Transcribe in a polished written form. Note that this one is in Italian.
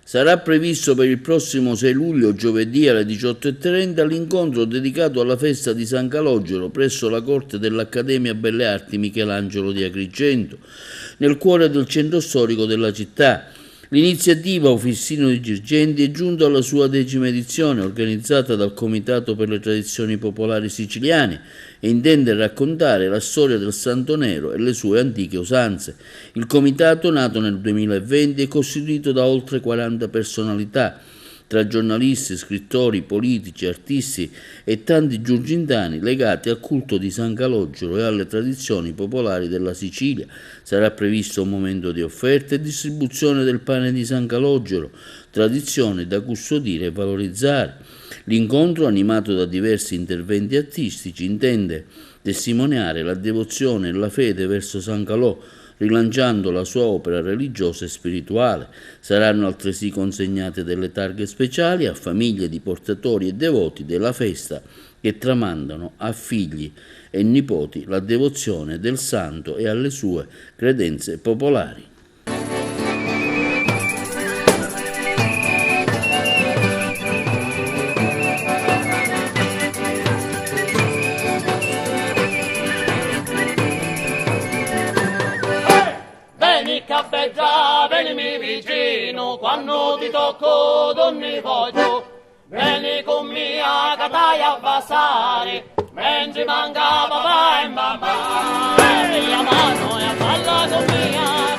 Sarà previsto per il prossimo 6 luglio, giovedì alle 18:30, l'incontro dedicato alla festa di San Calogero presso la corte dell'Accademia Belle Arti Michelangelo di Agrigento, nel cuore del centro storico della città. L'iniziativa Officino di Girgenti è giunta alla sua 10ª edizione, organizzata dal Comitato per le Tradizioni Popolari Siciliane, e intende raccontare la storia del Santo Nero e le sue antiche usanze. Il comitato, nato nel 2020, è costituito da oltre 40 personalità, tra giornalisti, scrittori, politici, artisti e tanti giurgintani legati al culto di San Calogero e alle tradizioni popolari della Sicilia. Sarà previsto un momento di offerta e distribuzione del pane di San Calogero, tradizione da custodire e valorizzare. L'incontro, animato da diversi interventi artistici, intende testimoniare la devozione e la fede verso San Calò, rilanciando la sua opera religiosa e spirituale. Saranno altresì consegnate delle targhe speciali a famiglie di portatori e devoti della festa che tramandano a figli e nipoti la devozione del santo e alle sue credenze popolari. Cappeggia, venimi vicino, quando ti tocco d'ogni voglio, vieni con mia che dai a passare, mentre manca papà e mamma, e la mano e a falla con mia.